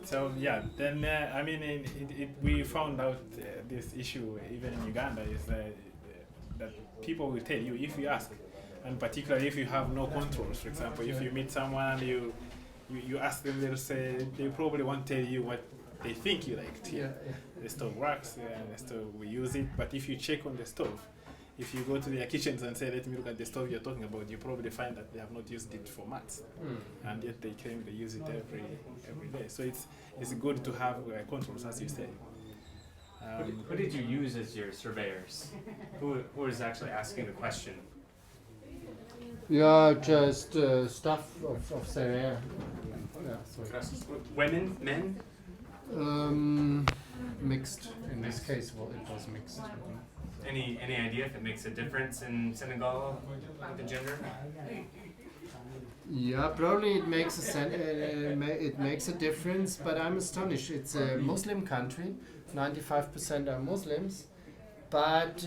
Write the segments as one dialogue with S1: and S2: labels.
S1: So yeah, then I mean, we found out this issue even in Uganda is that people will tell you if you ask, and particularly if you have no controls. For example, if you meet someone and you ask them, they'll say they probably won't tell you what they think you liked.
S2: Yeah, yeah.
S1: The stove works, and the stove we use it. But if you check on the stove, if you go to their kitchens and say, let me look at the stove you're talking about, you probably find that they have not used it for months. And yet they claim they use it every day. So it's good to have controls, as you say.
S3: What did you use as your surveyors? Who was actually asking the question?
S2: Yeah, just stuff of surveyor. Yeah, so.
S3: Women, men?
S2: Mixed. In this case, well, it was mixed.
S3: Any idea if it makes a difference in Senegal with the gender?
S2: Yeah, probably it makes it makes a difference, but I'm astonished. It's a Muslim country, 95% are Muslims, but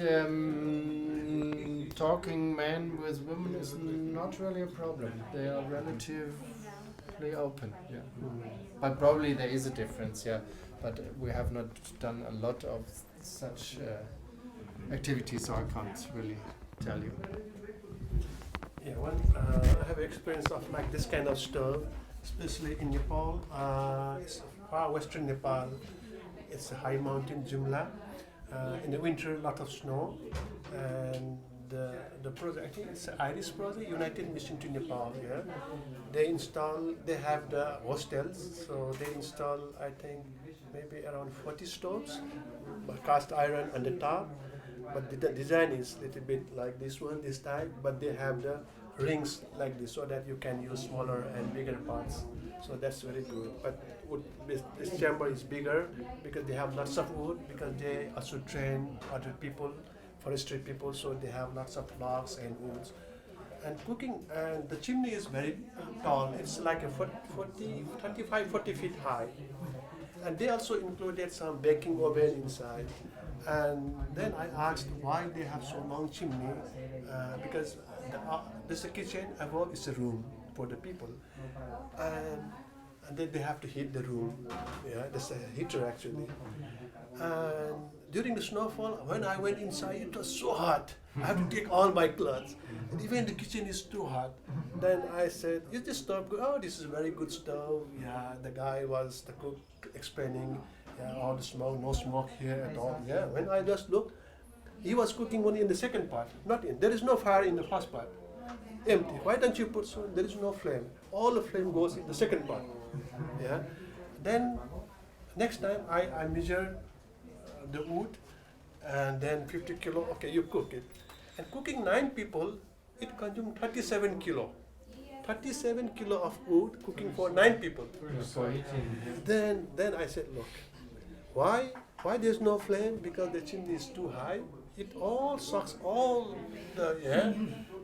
S2: talking men with women is not really a problem. They are relatively open, yeah. But probably there is a difference, yeah. But we have not done a lot of such activities, so I can't really tell you.
S4: Yeah, I have experience of like this kind of stove, especially in Nepal. It's far western Nepal. It's a high mountain, Jumla. In the winter, a lot of snow, and the project, I think it's an Irish project, United Mission to Nepal. Yeah, they have the hostels, so they install, I think, maybe around 40 stoves, but cast iron on the top. But the design is a little bit like this one, this type, but they have the rings like this so that you can use smaller and bigger parts. So that's very good. But this chamber is bigger because they have lots of wood, because they also train other people, forestry people, so they have lots of logs and woods. And cooking, and the chimney is very tall. It's like a 40 feet high. And they also included some baking oven inside. And then I asked why they have so long chimney, because there's a kitchen, above is a room for the people. And then they have to heat the room. Yeah, there's a heater actually. And during the snowfall, when I went inside, it was so hot. I have to take all my clothes. And even the kitchen is too hot. Then I said, is this stove good? Oh, this is a very good stove. Yeah, the guy was the cook explaining, yeah, all the smoke, no smoke here at all. Yeah, when I just looked, he was cooking only in the second part, not in. There is no fire in the first part. Empty. Why don't you put so? There is no flame. All the flame goes in the second part. Yeah. Then next time I measured the wood, and then 50 kilo. Okay, you cook it. And cooking 9 people, it consumed 37 kilo. 37 kilo of wood cooking for 9 people. Then I said, look, why there's no flame? Because the chimney is too high. It all sucks all the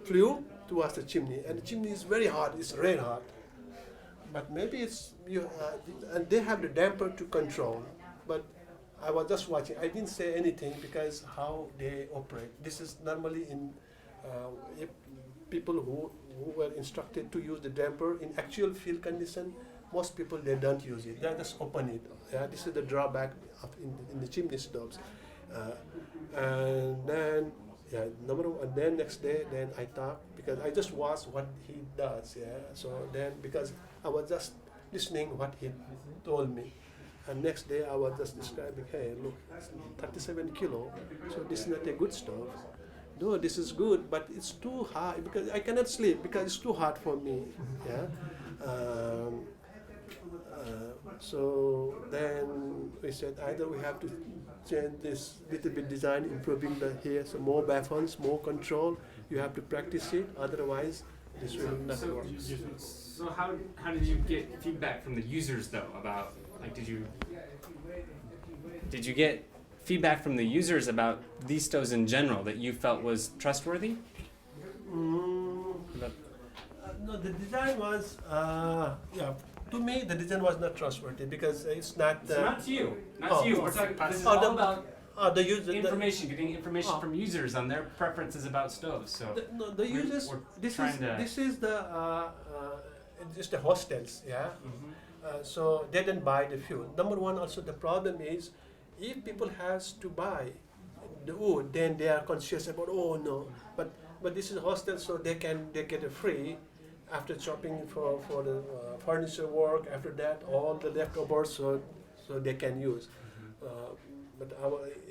S4: flue towards the chimney, and the chimney is very hot. It's red hot. But maybe it's and they have the damper to control. But I was just watching. I didn't say anything because how they operate. This is normally in people who were instructed to use the damper in actual field condition. Most people, they don't use it. They just open it. Yeah, this is the drawback in the chimney stoves. And then and then next day, then I talked because I just watched what he does. Yeah, so then because I was just listening what he told me. And next day I was just describing, hey, look, 37 kilo, so this is not a good stove. No, this is good, but it's too high because I cannot sleep because it's too hot for me. Yeah. So then we said either we have to change this little bit design, improving here, so more baffles, more control. You have to practice it, otherwise this will not work.
S3: So how did you get feedback from the users though about, like, did you get feedback from the users about these stoves in general that you felt was trustworthy?
S4: No, the design was to me the design was not trustworthy because it's not.
S3: So not to you, not to you. We're talking. This is all about
S4: the user
S3: information, getting information from users on their preferences about stoves. So
S4: the users. This is the just the hostels, yeah. So they didn't buy the fuel. Number one, also the problem is, if people has to buy the wood, then they are conscious about, oh no, but this is a hostel, so they get it free after shopping for the furniture work. After that, all the leftovers, so they can use. But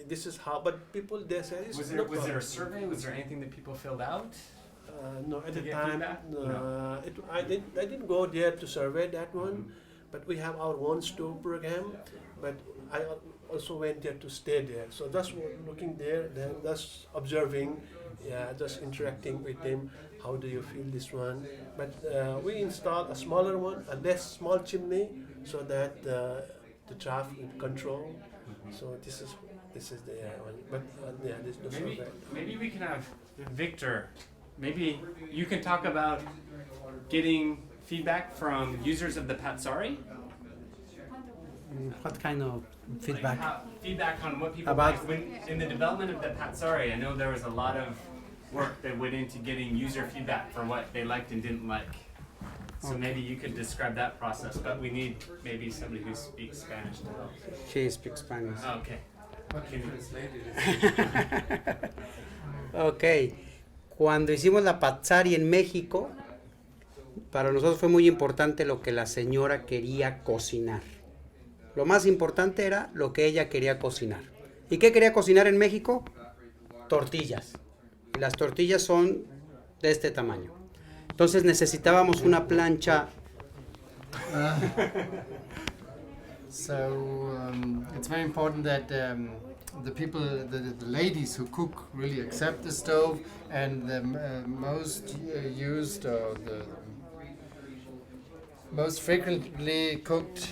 S4: this is how. But people, they say it's
S3: Was
S4: no
S3: there a
S4: problem.
S3: survey? Was there anything that people filled out?
S4: No, at
S3: To
S4: the
S3: get
S4: time,
S3: feedback? No.
S4: I didn't go there to survey that one, but we have our own stove program. But I also went there to stay there. So just looking there, then just observing, yeah, just interacting with them. How do you feel this one? But we installed a smaller one, a less small chimney, so that the traffic control. So this is the one. But yeah, there's no survey.
S3: Maybe we can have Victor. Maybe you can talk about getting feedback from users of the Patsari.
S5: What kind of feedback?
S3: Feedback on what people
S5: About-
S3: like. In the development of the Patsari, I know there was a lot of work that went into getting user feedback for what they liked and didn't like. So maybe you could describe that process, but we need maybe somebody who speaks Spanish to help.
S5: She speaks Spanish.
S3: Oh, okay.
S2: What
S3: Can you-
S2: translated
S5: Ok, cuando hicimos la Patsari en México, para nosotros fue muy importante lo que la señora quería cocinar. Lo más importante era lo que ella quería cocinar. ¿Y qué quería cocinar en México? Tortillas. Y las tortillas son de este tamaño. Entonces necesitábamos una plancha.
S2: So it's very important that the people, the ladies who cook, really accept the stove, and the most used or the most frequently cooked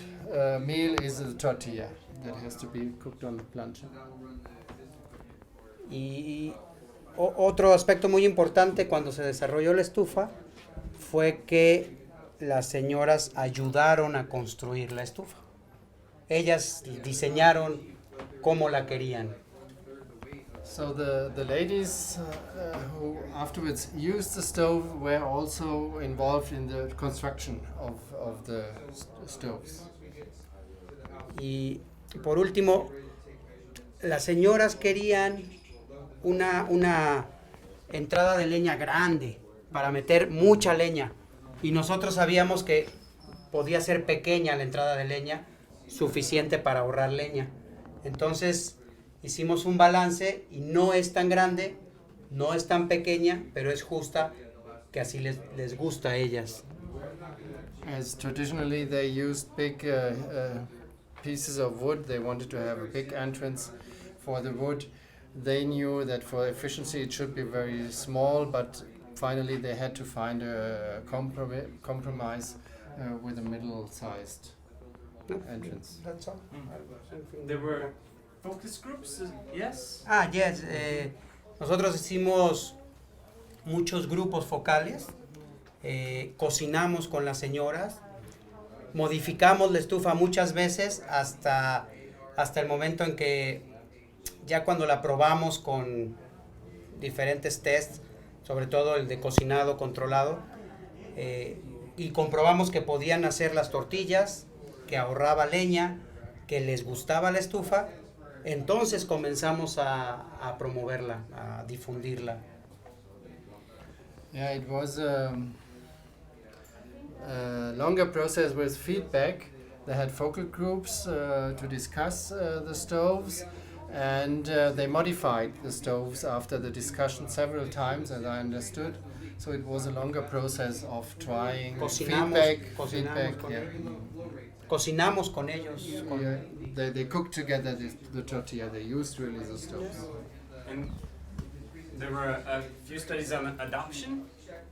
S2: meal is the tortilla that has to be cooked on the plancha.
S5: Y otro aspecto muy importante cuando se desarrolló la estufa fue que las señoras ayudaron a construir la estufa. Ellas diseñaron cómo la querían.
S2: So the ladies who afterwards used the stove were also involved in the construction of the stoves.
S5: Y por último, las señoras querían una entrada de leña grande para meter mucha leña. Y nosotros sabíamos que podía ser pequeña la entrada de leña, suficiente para ahorrar leña. Entonces hicimos un balance y no es tan grande, no es tan pequeña, pero es justa, que así les gusta a ellas.
S2: As traditionally they used big pieces of wood, they wanted to have a big entrance for the wood. They knew that for efficiency it should be very small, but finally they had to find a compromise with a middle-sized entrance.
S4: That's all.
S3: There were focus groups, yes?
S5: Yes. Nosotros hicimos muchos grupos focales, cocinamos con las señoras, modificamos la estufa muchas veces hasta el momento en que ya cuando la probamos con diferentes tests, sobre todo el de cocinado controlado, y comprobamos que podían hacer las tortillas, que ahorraba leña, que les gustaba la estufa, entonces comenzamos a promoverla, a difundirla.
S2: Yeah, it was a longer process with feedback. They had focal groups to discuss the stoves, and they modified the stoves after the discussion several times, as I understood. So it was a longer process of trying feedback. Yeah.
S5: Cocinamos con ellos.
S2: Yeah, they cooked together the tortilla. They used really the stoves.
S3: And there were a few studies on adoption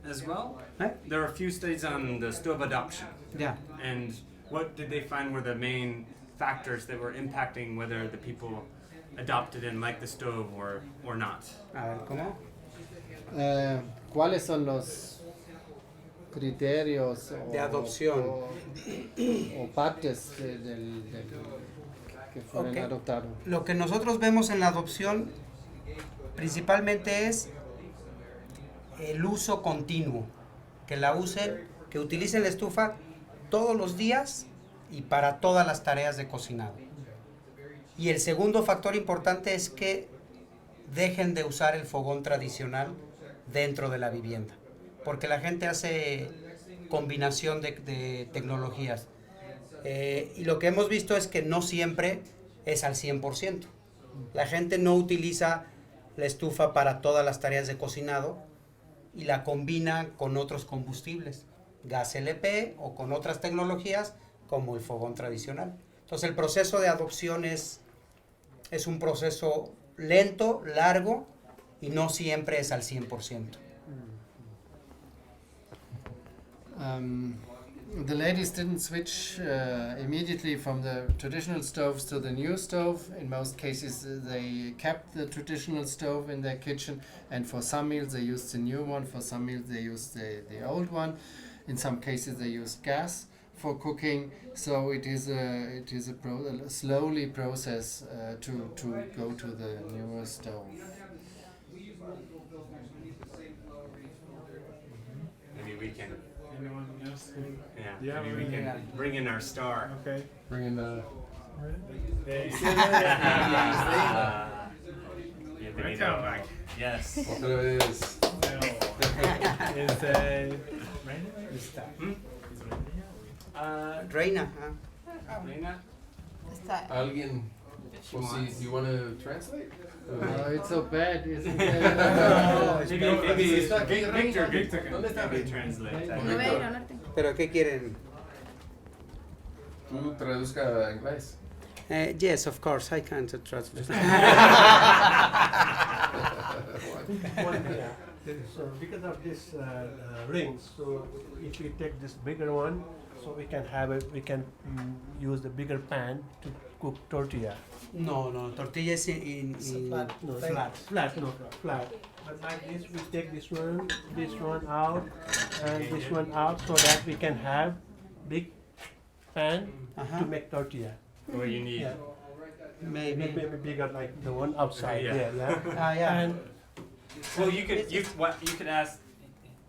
S3: as well.
S5: Eh?
S3: There were a few studies on the stove adoption.
S5: Yeah.
S3: And what did they find were the main factors that were impacting whether the people adopted and liked the stove or not?
S5: A ver, ¿cómo?
S2: ¿Cuáles son los criterios
S5: De adopción.
S2: o partes que fueron
S5: Ok.
S2: adoptados?
S5: Lo que nosotros vemos en la adopción principalmente es el uso continuo, que la usen, que utilicen la estufa todos los días y para todas las tareas de cocinado. Y el segundo factor importante es que dejen de usar el fogón tradicional dentro de la vivienda, porque la gente hace combinación de tecnologías. Y lo que hemos visto es que no siempre es al 100%. La gente no utiliza la estufa para todas las tareas de cocinado y la combina con otros combustibles, gas LP o con otras tecnologías como el fogón tradicional. Entonces el proceso de adopción es un proceso lento, largo y no siempre es al 100%.
S2: The ladies didn't switch immediately from the traditional stoves to the new stove. In most cases, they kept the traditional stove in their kitchen, and for some meals they used the new one. For some meals they used the old one. In some cases they used gas for cooking. So it is a slowly process to go to the newer stove.
S3: Maybe we can.
S1: Anyone else?
S3: Yeah. Maybe we can bring in our star.
S1: Okay.
S2: Bring in the
S3: Bienvenido. Yes.
S6: Otra vez.
S1: Is
S5: Reina.
S3: Reina?
S6: Alguien. Well, see, do you want to translate?
S2: Oh, it's so bad, isn't it?
S3: Maybe
S6: Está aquí,
S3: Victor
S6: Victor.
S3: could
S6: ¿Dónde está
S3: maybe
S6: Victor?
S3: translate that.
S7: No voy a ir a hablarte.
S5: ¿Pero qué quieren?
S6: Tú traduzca a inglés.
S5: Yes, of course, I can't translate.
S4: So because of this rings, so if we take this bigger one, so we can use the bigger pan to cook tortilla.
S5: No, tortilla es
S4: Flat. But like this, we take this one out, and this one out, so that we can have big pan to make tortilla.
S3: What you need.
S4: Yeah.
S5: Maybe.
S4: Maybe bigger like the one outside
S3: Yeah.
S4: there, yeah.
S5: Yeah.
S4: And
S3: Well, you could ask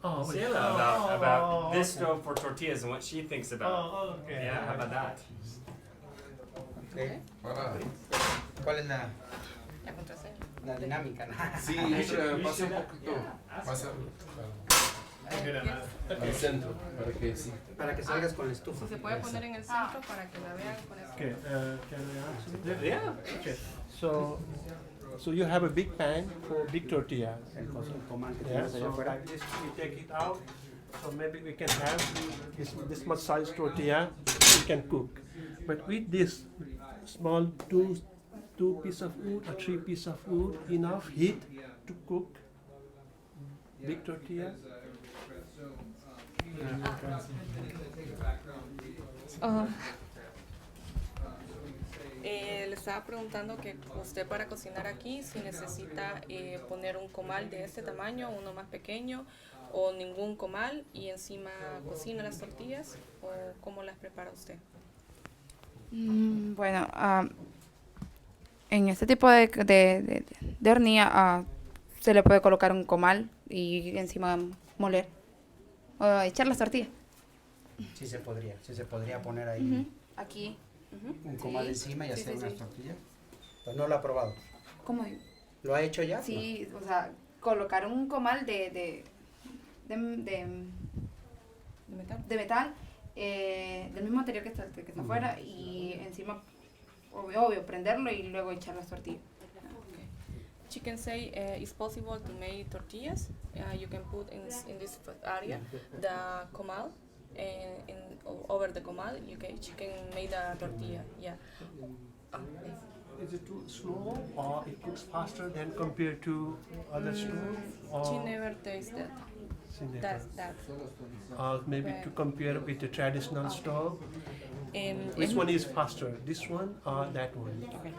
S3: Ciela about this stove for tortillas and what she thinks about.
S4: Oh, okay.
S3: Yeah, how about that?
S5: Okay.
S6: Ah,
S5: ¿Cuál es la
S7: contraseña.
S5: dinámica?
S6: sí, pasa un poquito. Pasa al centro para que sí.
S5: Para que salgas con la estufa.
S7: Si se puede poner en el centro para que la vean con eso.
S4: Okay, can I answer?
S3: Yeah.
S4: Okay, so you have a big pan for big tortilla.
S5: El comal que
S4: Yeah,
S5: tienes allá
S4: so
S5: afuera.
S4: like this, we take it out. So maybe we can have this much size tortilla we can cook. But with this small two piece of wood or 3 piece of wood, enough heat to cook big tortilla.
S7: Le estaba preguntando que usted para cocinar aquí si necesita poner un comal de este tamaño, uno más pequeño o ningún comal y encima cocina las tortillas o cómo las prepara usted.
S8: Bueno, en este tipo de hornilla se le puede colocar un comal y encima moler o echar las tortillas.
S5: Sí se podría poner ahí
S8: Aquí.
S5: un comal
S8: Sí.
S5: encima y
S8: Sí,
S5: hacer
S8: sí,
S5: unas
S8: sí.
S5: tortillas. Pues no lo ha probado.
S8: ¿Cómo digo?
S5: ¿Lo ha hecho ya?
S8: Sí, o sea, colocar un comal de metal, del mismo material que está afuera y encima, obvio, prenderlo y luego echar las tortillas.
S7: She can say it's possible to make tortillas. You can put in this area the comal and over the comal she can make the tortilla. Yeah.
S4: Is it too slow or it cooks faster than compared to other stove?
S7: She
S4: Or
S7: never tasted that.
S4: maybe to compare with the traditional stove? Which
S7: Es-
S4: one is faster, this one or that one?
S7: Okay.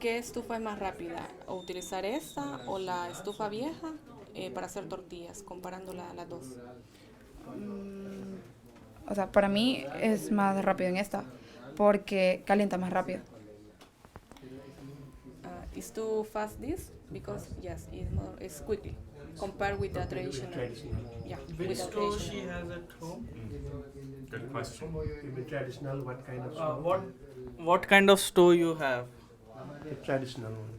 S7: ¿Qué estufa es más rápida? ¿O utilizar esta o la estufa vieja para hacer tortillas, comparando las dos?
S8: O sea, para mí es más rápido en esta porque calienta más rápido.
S7: Is too fast this? Because yes, it's quickly compared with the traditional. Yeah, with the traditional.
S4: has at home?
S3: Good question.
S4: In the traditional, what kind of
S9: What kind of stove you have?
S4: The traditional one.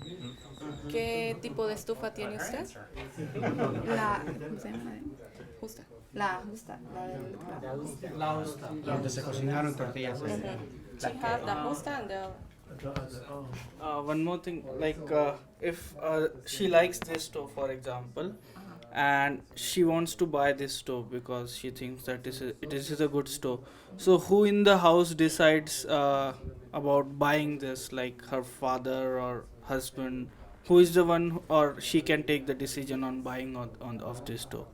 S7: ¿Qué tipo de estufa tiene usted?
S8: La, ¿cómo se llama?
S7: Justa.
S8: La justa. La del
S5: Donde se cocinaron tortillas.
S7: She has the justa and the
S9: One more thing, like if she likes this stove, for example, and she wants to buy this stove because she thinks that this is a good stove. So who in the house decides about buying this, like her father or husband? Who is the one, or she can take the decision on buying of this stove?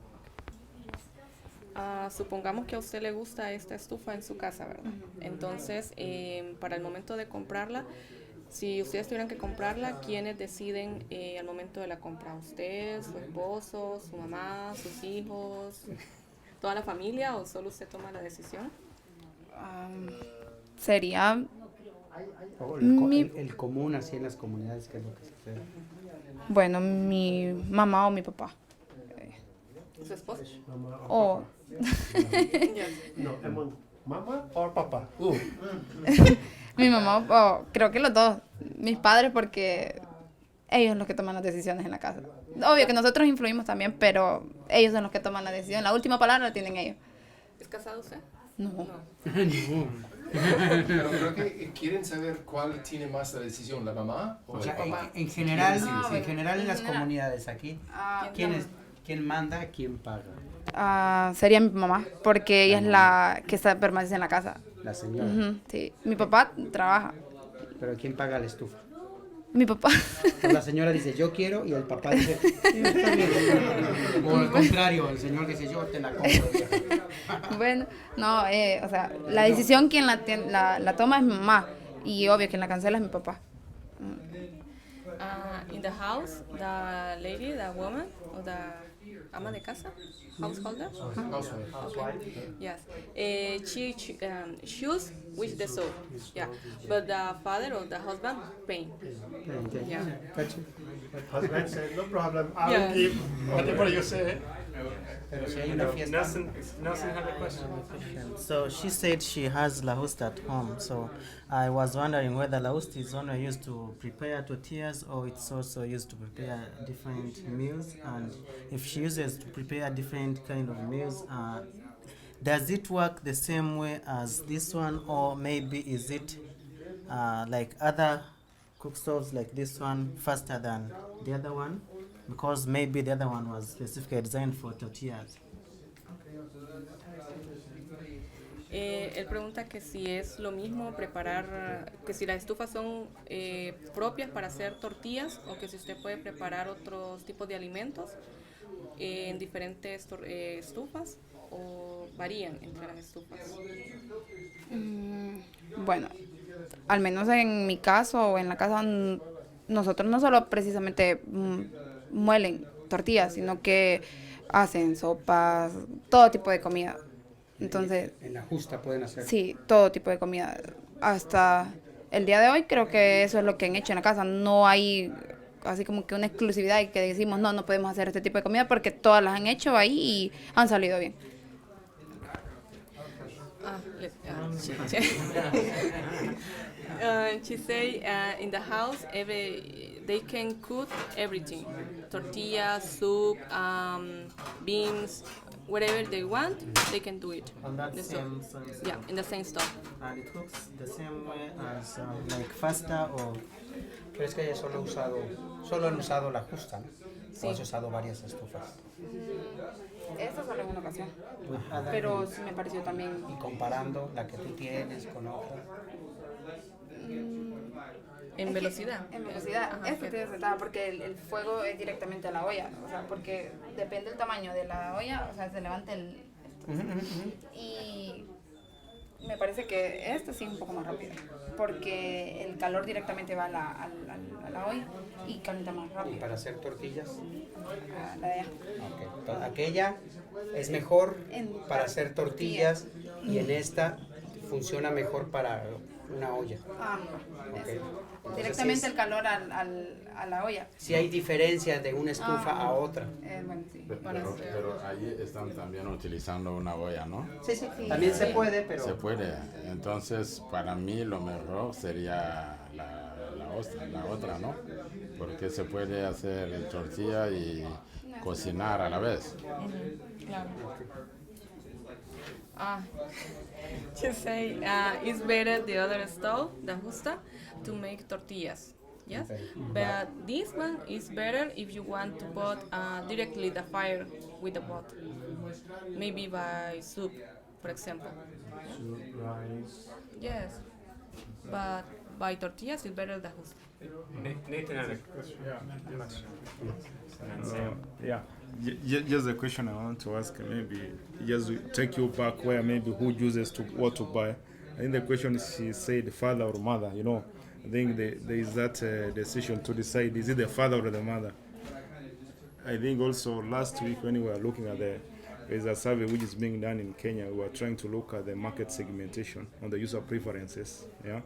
S7: supongamos que a usted le gusta esta estufa en su casa, ¿verdad? Entonces, para el momento de comprarla, si ustedes tuvieran que comprarla, ¿quiénes deciden al momento de la compra? ¿Usted, su esposo, su mamá, sus hijos, toda la familia o solo usted toma la decisión?
S8: Sería
S5: O el común, así en las comunidades, ¿qué es lo que sucede?
S8: bueno, mi mamá o mi papá.
S7: ¿Su esposo?
S8: O
S4: No, among mama or papa?
S8: mi mamá, o creo que los dos. Mis padres, porque ellos son los que toman las decisiones en la casa. Obvio que nosotros influimos también, pero ellos son los que toman la decisión. La última palabra la tienen ellos.
S7: ¿Es casado usted?
S8: No.
S6: Pero creo que quieren saber cuál tiene más la decisión, la mamá o
S5: O sea,
S6: el papá.
S5: en general,
S8: Sí,
S5: en general en las
S8: general.
S5: comunidades aquí, ¿quién manda, quién paga?
S8: Sería mi mamá, porque ella es la que permanece en la casa.
S5: La señora.
S8: Ujú, sí. Mi papá trabaja.
S5: Pero ¿quién paga la estufa?
S8: Mi papá.
S5: Pues la señora dice, yo quiero, y el papá dice, "Sí, está bien". O al contrario, el señor dice, yo te la compro.
S8: Bueno, no, o sea, la decisión quien la toma es mi mamá. Y obvio quien la cancela es mi papá.
S7: In the house, the lady, the woman, or the ama de casa, householder.
S6: Housewife.
S7: Yes, she choose which the soap. Yeah, but the father or the husband pay. Yeah.
S4: Husband said, no problem, I'll
S7: Yeah.
S4: keep whatever you say.
S5: Pero si hay una fiesta.
S3: Nelson had a question.
S10: So she said she has lahust at home. So I was wondering whether lahust is only used to prepare tortillas or it's also used to prepare different meals. And if she uses to prepare different kind of meals, does it work the same way as this one, or maybe is it like other cook stoves like this one faster than the other one? Because maybe the other one was specifically designed for tortillas.
S7: Él pregunta que si es lo mismo preparar, que si las estufas son propias para hacer tortillas o que si usted puede preparar otros tipos de alimentos en diferentes estufas o varían entre las estufas.
S8: Bueno, al menos en mi caso o en la casa, nosotros no solo precisamente muelen tortillas, sino que hacen sopas, todo tipo de comida. Entonces,
S5: En la justa pueden hacer.
S8: sí, todo tipo de comida. Hasta el día de hoy creo que eso es lo que han hecho en la casa. No hay así como que una exclusividad y que decimos, no podemos hacer este tipo de comida porque todas las han hecho ahí y han salido bien.
S7: She say in the house they can cook everything, tortillas, soup, beans, whatever they want, they can do it.
S10: On that
S7: The
S10: same
S7: stove. Yeah, in the same stove.
S10: And it cooks the same way as like faster or
S5: ¿Crees que solo han usado la justa, ¿no?
S7: Sí.
S5: O has usado varias estufas?
S8: Esta solo en una ocasión,
S5: With other
S8: pero sí me pareció también.
S5: y comparando la que tú tienes con otra.
S7: En velocidad.
S8: En velocidad.
S7: Ajá,
S8: Esto
S7: ok.
S8: tiene ventaja porque el fuego es directamente a la olla. O sea, porque depende del tamaño de la olla, o sea, se levanta el... Y me parece que esto sí es un poco más rápido. Porque el calor directamente va a la olla y calienta más
S5: Y
S8: rápido.
S5: para hacer tortillas,
S8: La de allá.
S5: ok. Entonces, aquella es mejor
S8: En-
S5: para hacer tortillas y en esta funciona mejor para una olla. Ok.
S8: Eso.
S5: Entonces,
S8: Directamente
S5: sí
S8: el calor a la olla.
S5: sí hay diferencias de una estufa a otra.
S8: Bueno, sí.
S11: Pero ahí están también utilizando una olla, ¿no?
S5: Sí, sí,
S8: Sí.
S5: también se puede, pero...
S11: Se puede. Entonces, para mí lo mejor sería la otra, ¿no? Porque se puede hacer tortilla y cocinar a la vez.
S7: Claro. You say it's better the other stove, the justa, to make tortillas. Yes, but this one is better if you want to put directly the fire with the pot, maybe by soup, for example.
S4: Rice.
S7: Yes, but by tortillas it's better the justa.
S3: Nathan had a question.
S1: Yeah, just a question I want to ask, maybe just take you back where maybe who chooses to what to buy. I think the question is, she said father or mother, you know. I think there is that decision to decide, is it the father or the mother? I think also last week when we were looking at there's a survey which is being done in Kenya, we were trying to look at the market segmentation on the user preferences, yeah.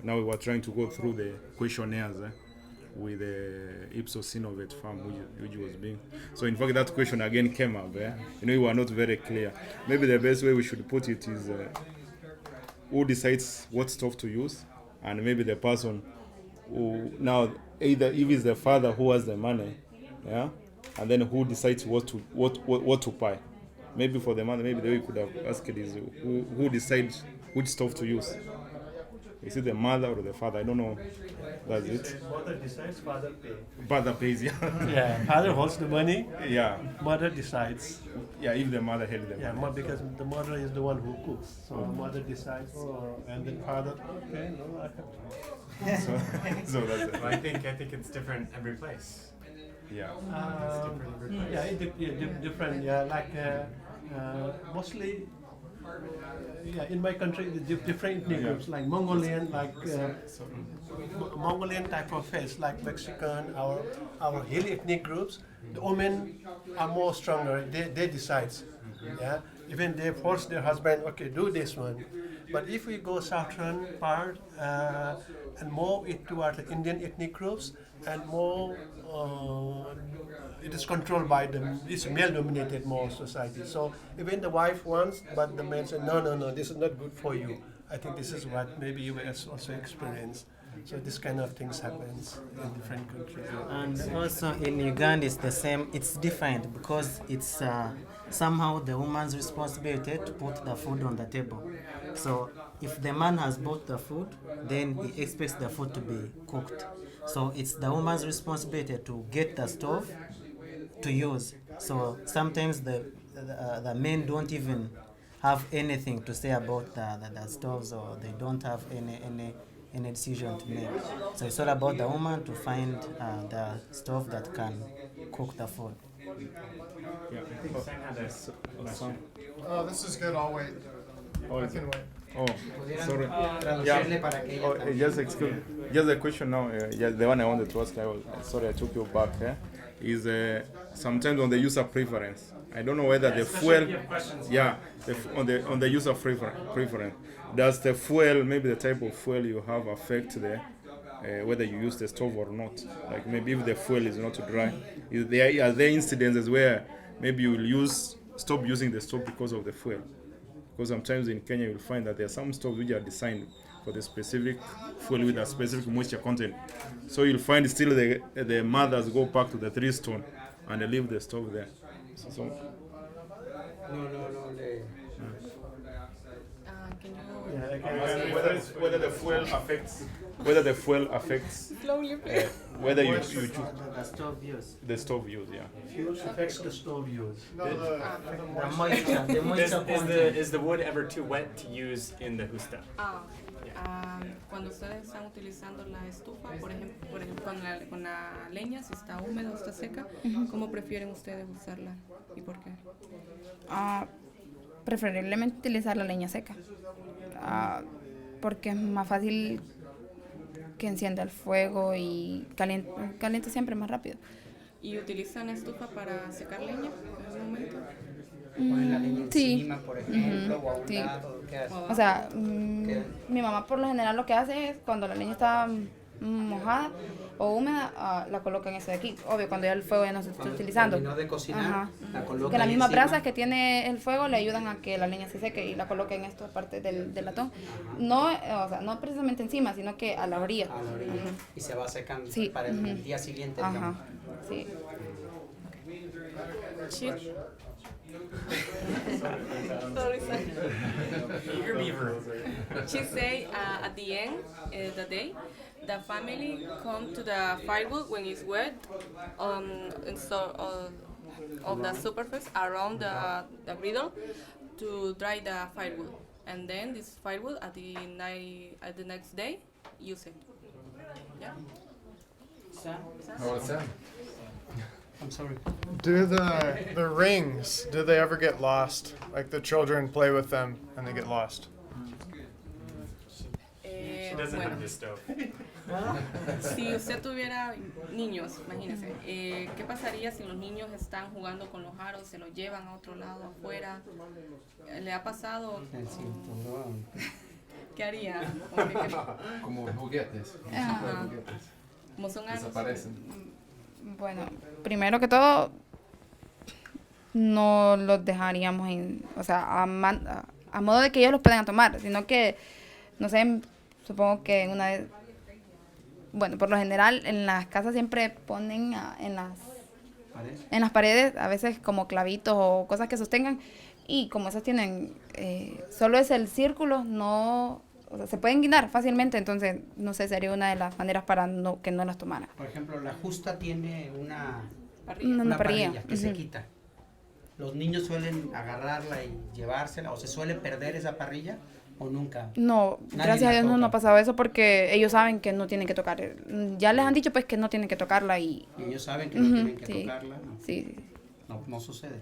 S1: Now we were trying to go through the questionnaires with the Ipsos Innovate Farm, which was being. So in fact, that question again came up. You know, we were not very clear. Maybe the best way we should put it is who decides what stove to use, and maybe the person who now either if it's the father who has the money, yeah, and then who decides what to buy. Maybe for the mother, maybe the way we could have asked it is who decides which stove to use. Is it the mother or the father? I don't know. That's it.
S4: Mother decides, father pays.
S1: Father pays, yeah.
S4: Yeah, father holds the money.
S1: Yeah.
S4: Mother decides.
S1: Yeah, if the mother held the money.
S4: Yeah, because the mother is the one who cooks. So the mother decides, and then father, okay, no, I have to.
S1: So that's it.
S3: Well, I think it's different every place.
S1: Yeah.
S4: Different. Yeah, like mostly. Yeah, in my country, the different ethnic groups like Mongolian, like Mongolian type of face, like Mexican, our hilly ethnic groups. The women are more stronger. They decide. Yeah, even they force their husband, okay, do this one. But if we go southern part and more toward the Indian ethnic groups and more. It is controlled by it's male-dominated more society. So even the wife wants, but the man said, no, this is not good for you. I think this is what maybe you also experience. So this kind of things happens in different countries.
S10: And also in Uganda it's the same. It's different because it's somehow the woman's responsibility to put the food on the table. So if the man has bought the food, then he expects the food to be cooked. So it's the woman's responsibility to get the stove to use. So sometimes the men don't even have anything to say about the stoves, or they don't have any decision to make. So it's all about the woman to find the stove that can cook the food.
S1: Yeah.
S3: Sam had a question.
S12: This is good. I'll wait. I can wait.
S1: Oh, sorry. Just a question now. The one I wanted to ask. Sorry, I took you back. Is sometimes on the user preference. I don't know whether the fuel. Yeah, on the user preference. Does the fuel, maybe the type of fuel you have, affect the whether you use the stove or not? Like maybe if the fuel is not dry, are there incidences where maybe you will stop using the stove because of the fuel? Because sometimes in Kenya you'll find that there are some stoves which are designed for the specific fuel with a specific moisture content. So you'll find still the mothers go back to the 3-stone and they leave the stove there. So whether the fuel affects whether you choose the stove use, yeah.
S4: Fuel affects the stove use.
S10: The moisture
S3: Is the wood ever too wet to use in the justa?
S7: Cuando ustedes están utilizando la estufa, por ejemplo con la leña, si está húmeda o está seca, ¿cómo prefieren ustedes usarla y por qué?
S8: Preferiblemente utilizar la leña seca, porque es más fácil que encienda el fuego y calienta siempre más rápido.
S7: ¿Y utilizan estufa para secar leña en algún momento?
S5: Ponen la leña
S8: Sí.
S5: encima, por ejemplo, o a un
S8: Sí.
S5: lado, ¿qué hace?
S8: O sea,
S5: ¿Qué?
S8: mi mamá por lo general lo que hace es cuando la leña está mojada o húmeda, la coloca en ese de aquí. Obvio, cuando ya el fuego ya no se está
S5: Cuando
S8: utilizando.
S5: terminó de cocinar,
S8: Ajá.
S5: la coloca
S8: Que las
S5: ahí
S8: mismas
S5: encima.
S8: brasas que tiene el fuego le ayudan a que la leña se seque y la coloca en esta parte del latón. No, o sea, no precisamente encima, sino que a la orilla.
S5: A la orilla. Y se va secando
S8: Sí,
S5: para el día siguiente.
S8: Ajá,
S5: digamos.
S8: sí.
S3: Eager beaver.
S7: She say at the end the day, the family come to the firewood when it's wet, and so of the surface around the griddle to dry the firewood, and then this firewood at the next day use it. Yeah.
S6: How was that?
S5: I'm sorry.
S12: Do the rings, do they ever get lost? Like the children play with them and they get lost?
S3: She doesn't
S7: Bueno,
S3: have the stove.
S7: si usted tuviera niños, imagínese, ¿qué pasaría si los niños están jugando con los aros, se los llevan a otro lado, afuera? ¿Le ha pasado?
S5: El cinturón.
S7: ¿Qué haría?
S6: Como juguetes.
S8: Ajá.
S6: Juguetes.
S7: Como son aros.
S6: Desaparecen.
S8: Bueno, primero que todo, no los dejaríamos o sea, a modo de que ellos los puedan tomar, sino que, no sé, supongo que bueno, por lo general en las casas siempre ponen en las paredes a veces como clavitos o cosas que sostengan, y como esas tienen, solo es el círculo, no, o sea, se pueden guindar fácilmente, entonces no sé, sería una de las maneras para que no las tomaran.
S5: Por ejemplo, la justa tiene una
S8: Una
S5: parrilla que se
S8: Ujú.
S5: quita. Los niños suelen agarrarla y llevársela, o se suele perder esa parrilla, o nunca.
S8: No,
S5: Nadie
S8: gracias
S5: la
S8: a Dios no
S5: toca.
S8: ha pasado eso porque ellos saben que no tienen que tocar. Ya les han dicho pues que no tienen que tocarla y...
S5: Y ellos saben que no
S8: Ujú,
S5: tienen que
S8: sí.
S5: tocarla. No,
S8: Sí.
S5: no sucede.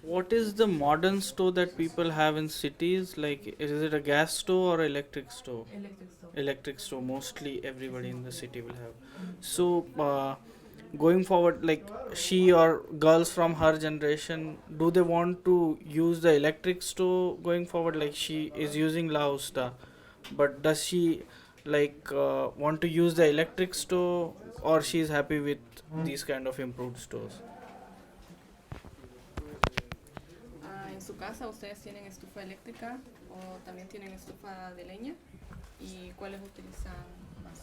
S9: What is the modern stove that people have in cities? Like, is it a gas stove or electric stove?
S7: Electric stove.
S9: Electric stove. Mostly everybody in the city will have. So, going forward, like she or girls from her generation, do they want to use the electric stove going forward? Like she is using La Hosta, but does she want to use the electric stove, or she is happy with these kind of improved stoves?
S7: En su casa ustedes tienen estufa eléctrica o también tienen estufa de leña, ¿y cuáles utilizan más?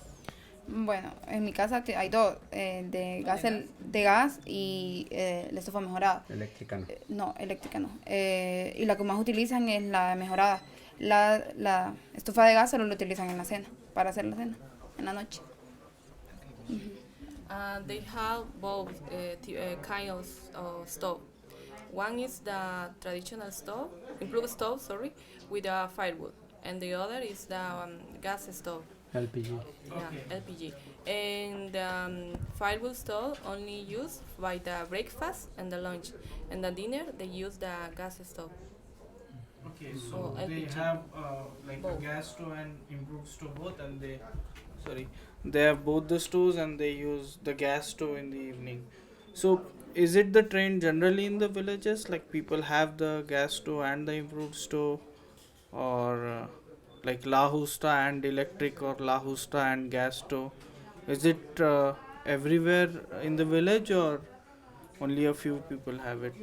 S8: Bueno, en mi casa hay dos, de gas y la estufa mejorada.
S5: Eléctrica no.
S8: No, eléctrica no. Y la que más utilizan es la mejorada. La estufa de gas solo la utilizan en la cena, para hacer la cena, en la noche.
S7: They have both kind of stove. One is the traditional stove, improved stove, sorry, with a firewood, and the other is the gas stove.
S5: LPG.
S7: Yeah, LPG. And firewood stove only used by the breakfast and the lunch, and the dinner they use the gas stove.
S9: Okay,
S7: so
S9: they
S7: LPG.
S9: have
S7: Both.
S9: a gas stove and improved stove both, and they have both the stoves and they use the gas stove in the evening. So is it the trend generally in the villages, like people have the gas stove and the improved stove, or like La Justa and electric, or La Justa and gas stove? Is it everywhere in the village, or only a few people have it?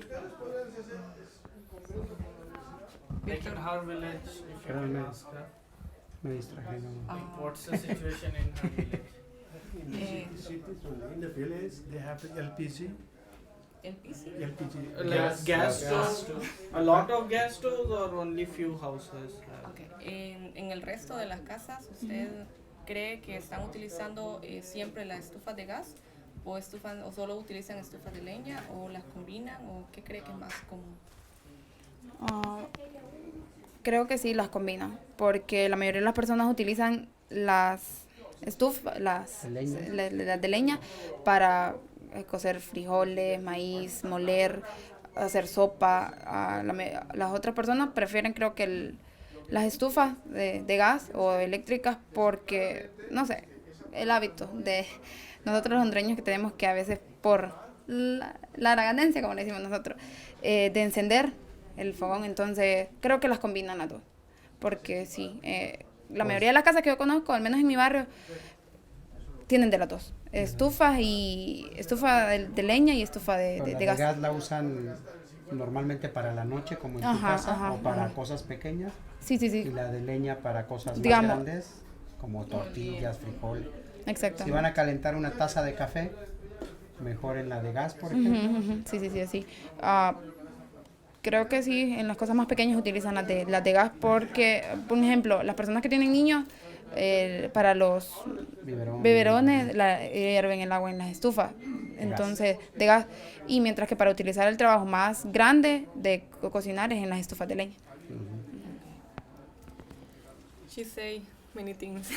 S9: Like in our village, if you can ask her, like what's the situation in her village?
S4: In the village, they have the LPG. LPG.
S9: Like gas stoves, a lot of gas stoves, or only few houses have?
S7: Okay. En el resto de las casas, ¿usted cree que están utilizando siempre las estufas de gas o solo utilizan estufas de leña o las combinan, o qué cree que es más común?
S8: Creo que sí las combinan, porque la mayoría de las personas utilizan las estufas, las de leña para cocer frijoles, maíz, moler, hacer sopa. Las otras personas prefieren, creo que las estufas de gas o eléctricas, porque, no sé, el hábito de nosotros los hondureños, que tenemos que a veces por la haraganencia, como le decimos nosotros, de encender el fogón. Entonces, creo que las combinan las dos. Porque sí, la mayoría de las casas que yo conozco, al menos en mi barrio, tienen de las dos. Estufas y estufa de leña y estufa de gas.
S5: ¿La gas la usan normalmente para la noche, como en tu casa, o para cosas pequeñas?
S8: Sí.
S5: Y la de leña para cosas más grandes, como tortillas, frijol.
S8: Exacto.
S5: Si van a calentar una taza de café, mejor en la de gas, por ejemplo.
S8: Sí, así. Creo que sí, en las cosas más pequeñas utilizan las de gas porque, por ejemplo, las personas que tienen niños, para los biberones hierven el agua en las estufas, entonces de gas, y mientras que para utilizar el trabajo más grande de cocinar es en las estufas de leña.
S7: She say many things.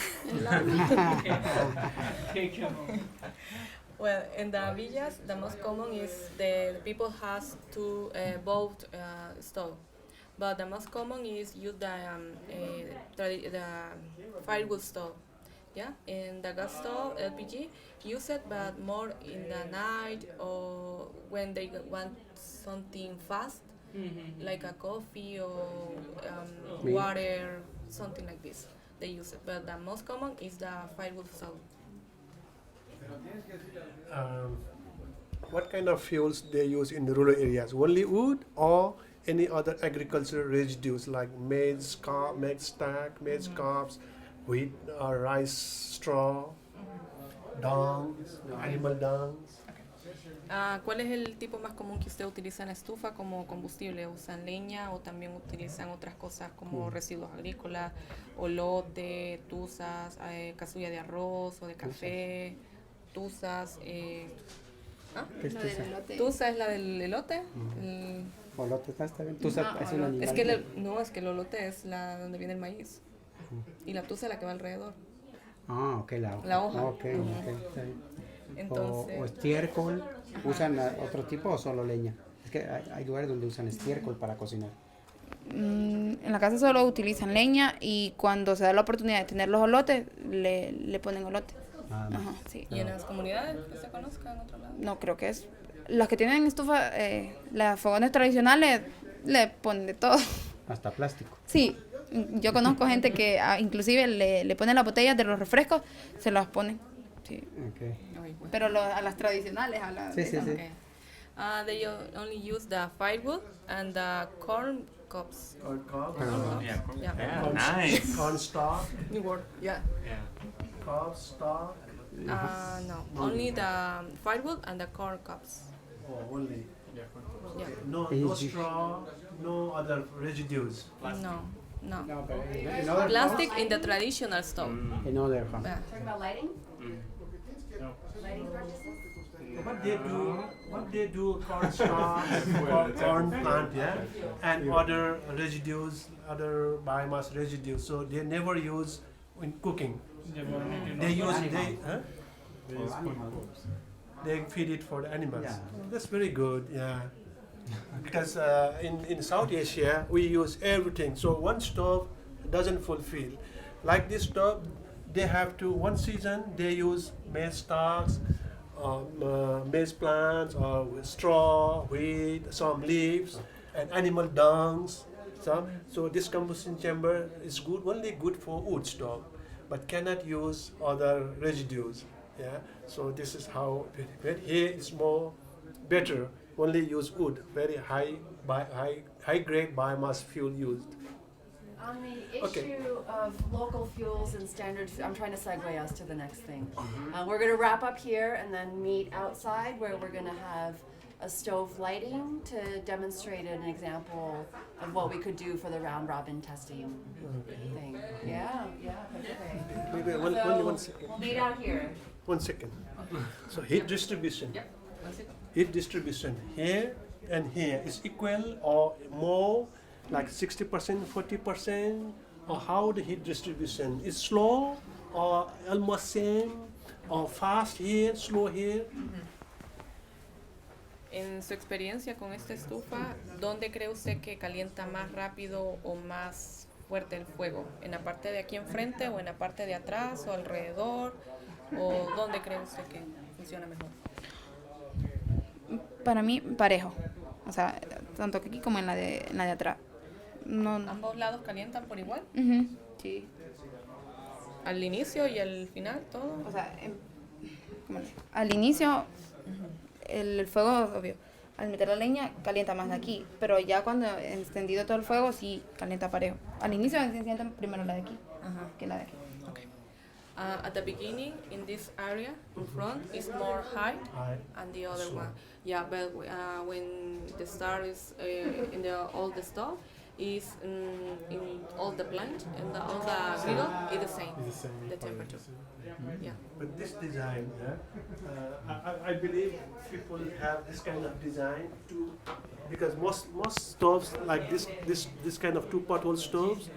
S7: Well, in the villas, the most common is the people has to both stove, but the most common is use the firewood stove. Yeah, in the gas stove, LPG, use it, but more in the night or when they want something fast, like a coffee or water, something like this. They use it, but the most common is the firewood stove.
S4: What kind of fuels they use in the rural areas? Only wood or any other agricultural residues like maize stack, maize cobs, wheat or rice straw, dungs, animal dungs?
S7: ¿Cuál es el tipo más común que usted utiliza en la estufa como combustible? ¿Usan leña o también utilizan otras cosas como residuos agrícolas, olote, tuzas, casulla de arroz o de café, tuzas?
S5: ¿Qué es tuza?
S7: ¿Tuza es la del elote?
S5: ¿Olote está bien? ¿Tuza es un animal?
S7: Es que el olote es la donde viene el maíz. Y la tuza es la que va alrededor.
S5: Ah, ok, la hoja.
S7: La hoja.
S5: Okay, está bien.
S7: Entonces,
S5: o estiércol, ¿usan otro tipo o solo leña? Es que hay lugares donde usan estiércol para cocinar.
S8: En la casa solo utilizan leña y cuando se da la oportunidad de tener los olotes, le ponen olote. Sí.
S7: ¿Y en las comunidades que se conozcan en otro lado?
S8: No, creo que es... Las que tienen estufa, las fogones tradicionales, le ponen de todo.
S5: Hasta plástico.
S8: Sí, yo conozco gente que inclusive le ponen las botellas de los refrescos, se las ponen. Sí.
S5: Okay.
S8: Pero a las tradicionales, a las...
S5: Sí.
S7: Okay. They only use the firewood and the corn cobs.
S4: Corn cobs?
S7: Yeah.
S3: Nice.
S4: Corn stalk?
S7: New word. Yeah.
S4: Cob stalk?
S7: No, only the firewood and the corn cobs.
S4: Oh, only.
S7: Yeah.
S4: No straw, no other residues.
S7: No.
S5: but
S7: Plastic in the traditional stove.
S5: In other homes.
S7: Yeah.
S13: Talking about lighting? Lighting purchases?
S4: What they do corn stalk, corn plant, yeah, and other residues, other biomass residues. So they never use in cooking. They feed it for the animals.
S5: Yeah.
S4: That's very good, yeah. Because in South Asia we use everything. So one stove doesn't fulfill. Like this stove, they have to one season they use maize stalks, maize plants, or straw, wheat, some leaves, and animal dungs. So this combustion chamber is only good for wood stove, but cannot use other residues. Yeah. So this is how here is more better. Only use wood, very high grade biomass fuel used.
S13: On the issue of local fuels and standard, I'm trying to segue us to the next thing. We're going to wrap up here and then meet outside where we're going to have a stove lighting to demonstrate an example of what we could do for the round robin testing thing. Yeah, okay.
S4: Only 1 second.
S13: We'll meet out here.
S4: 1 second. So heat distribution.
S7: Yeah. 1 second.
S4: Heat distribution here and here is equal or more, like 60%, 40%, or how the heat distribution is slow or almost same, or fast here, slow here.
S7: En su experiencia con esta estufa, ¿dónde cree usted que calienta más rápido o más fuerte el fuego? ¿En la parte de aquí enfrente o en la parte de atrás o alrededor? ¿O dónde cree usted que funciona mejor?
S8: Para mí, parejo. O sea, tanto que aquí como en la de atrás. No.
S7: Ambos lados calientan por igual.
S8: Ujú, sí.
S7: Al inicio y al final, todo.
S8: O sea, al inicio, el fuego, obvio, al meter la leña calienta más de aquí, pero ya cuando he encendido todo el fuego, sí calienta parejo. Al inicio se enciende primero la de aquí que la de aquí.
S7: Okay. At the beginning, in this area in front, is more high, and the other one, yeah. But when the start is in the all the stove, is in all the plant and all the griddle is the same.
S1: It's the same.
S7: The temperature. Yeah.
S4: But this design, I believe people have this kind of design to, because most stoves like this kind of 2 pothole stoves,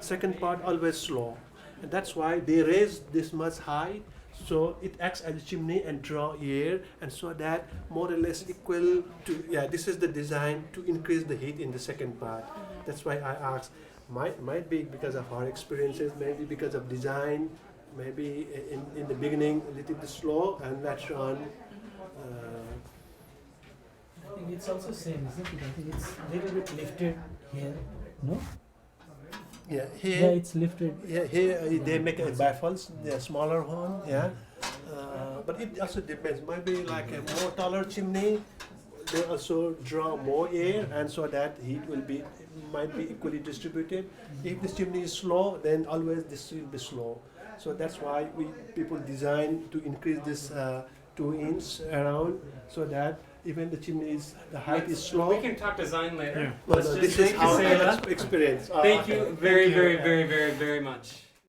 S4: second part always slow, and that's why they raise this much high, so it acts as a chimney and draw air, and so that more or less equal to, yeah, this is the design to increase the heat in the second part. That's why I asked, might be because of our experiences, maybe because of design, maybe in the beginning a little bit slow, and later on.
S14: I think it's also same, isn't it? I think it's a little bit lifted here, no?
S4: Yeah,
S14: Yeah,
S4: here,
S14: it's lifted.
S4: yeah, here they make a baffles, the smaller one, yeah. But it also depends. Maybe like a more taller chimney, they also draw more air, and so that heat might be equally distributed. If the chimney is slow, then always this will be slow. So that's why people design to increase this 2 inch around, so that even the chimneys, the height is slow.
S3: We can talk design later.
S1: Yeah.
S3: Let's
S4: No,
S3: just
S4: this is
S3: thank you,
S4: our
S3: Sayla.
S4: experience.
S3: Thank you very,
S1: Thank you.
S3: very, very, very, very much.